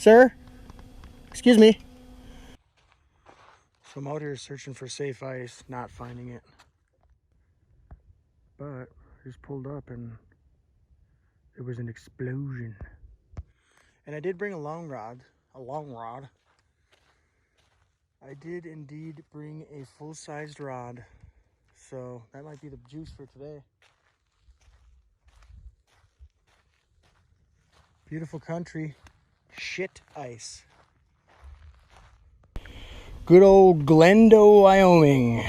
Sir? Excuse me. So I'm out here searching for safe ice, not finding it. But I just pulled up and there was an explosion. And I did bring a long rod. I did indeed bring a full-sized rod. So that might be the juice for today. Beautiful country. Shit ice. Good old Glendo, Wyoming.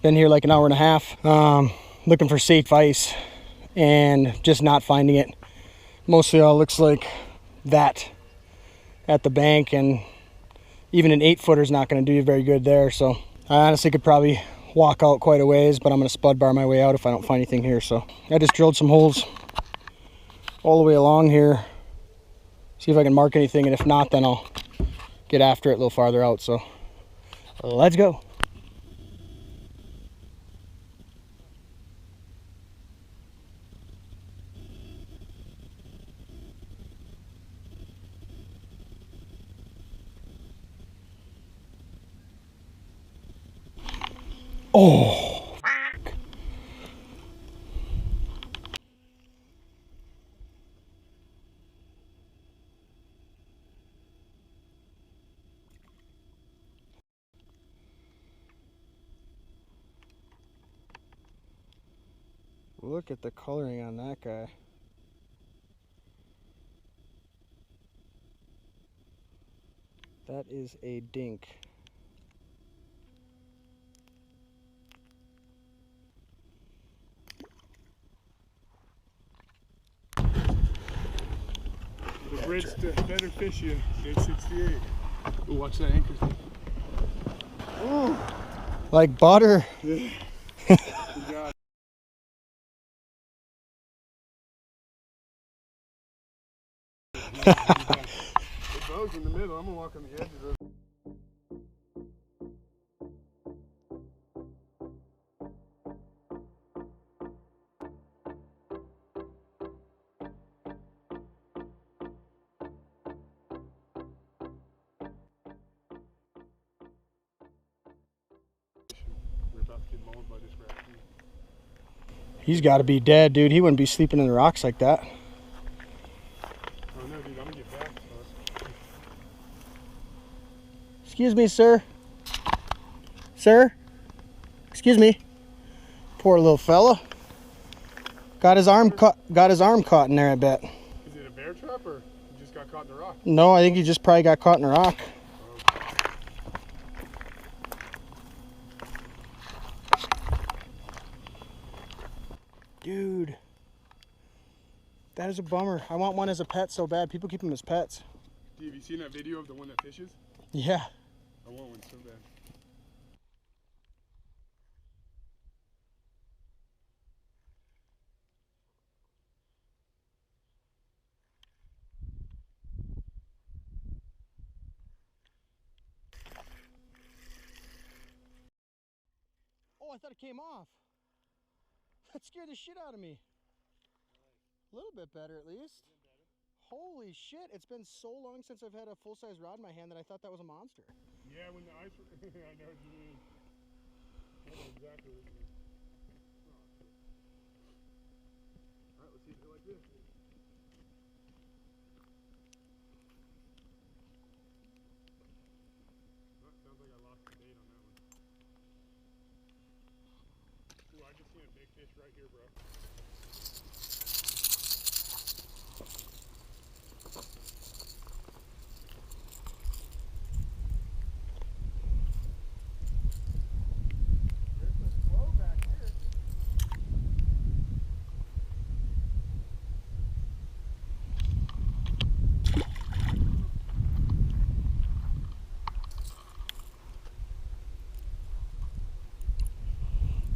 Been here like an hour and a half, looking for safe ice and just not finding it. Mostly all looks like that at the bank, and even an 8-footer is not going to do you very good there. So I honestly could probably walk out quite a ways, but I'm going to spud bar my way out if I don't find anything here. So I just drilled some holes all the way along here, see if I can mark anything, and if not, then I'll get after it a little farther out. So let's go. Oh, look at the coloring on that guy. That is a dink. The bridge to better fishing, 868. Ooh, watch that anchor thing. Ooh. Like butter. Yeah. Good job. The bow's in the middle. I'm gonna walk on the edges of it. We're about to get mauled by this raccoon. He's got to be dead, dude. He wouldn't be sleeping in the rocks like that. Oh no, dude, I'm gonna get back. Excuse me, sir. Sir? Excuse me. Poor little fella. Got his arm caught in there, I bet. Is it a bear trap or you just got caught in the rock? No, I think he just probably got caught in a rock. Dude. That is a bummer. I want one as a pet so bad. People keep them as pets. Have you seen that video of the one that fishes? Yeah. I want one so bad. Oh, I thought it came off. That scared the shit out of me. A little bit better, at least. Holy shit, it's been so long since I've had a full-size rod in my hand that I thought that was a monster. Yeah, when the ice... I know what you mean. I know exactly what you mean. Oh, shit. Alright, let's see if you like this. Oh, sounds like I lost the bait on that one. Ooh, I just seen a big fish right here, bro.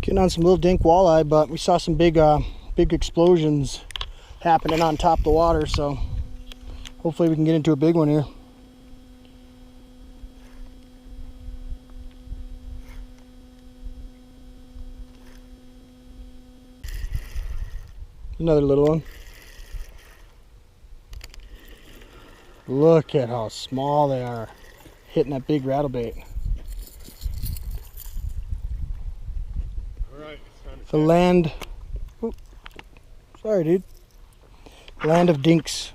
Getting on some little dink walleye, but we saw some big explosions happening on top of the water, so hopefully we can get into a big one here. Another little one. Look at how small they are. Hitting that big rattle bait. Alright, it's time to The land. Oop, sorry, dude. Land of dinks.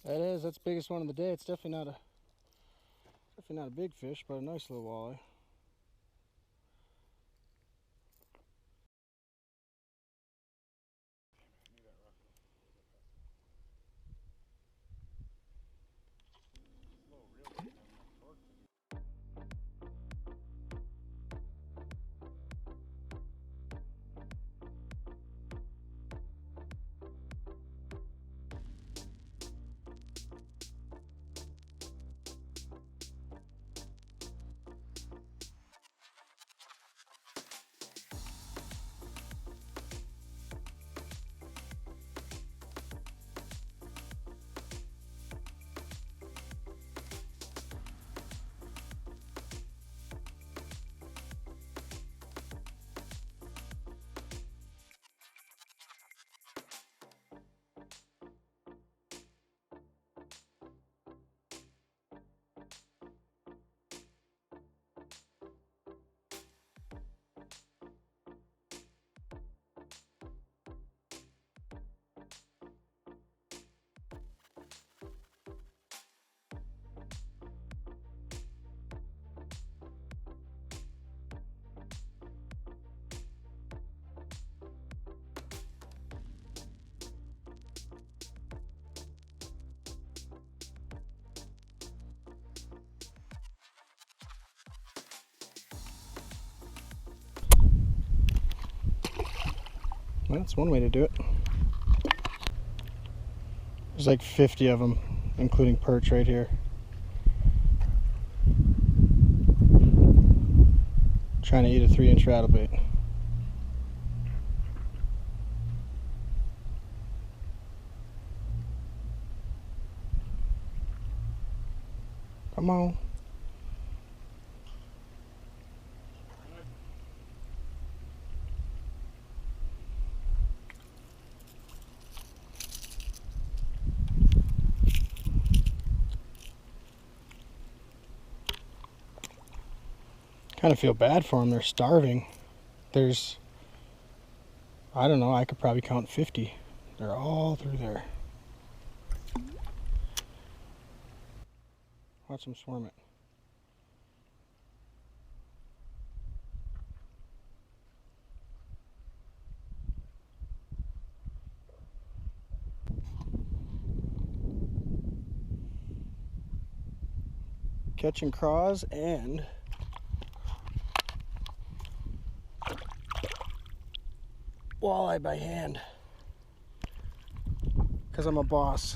That is, that's the biggest one of the day. It's definitely not a big fish, but a nice little walleye. Well, that's one way to do it. There's like 50 of them, including perch right here. Trying to eat a 3-inch rattlebait. Come on. Kind of feel bad for them. They're starving. There's, I don't know, I could probably count 50. They're all through there. Watch them swarm it. Catching craws and walleye by hand, because I'm a boss.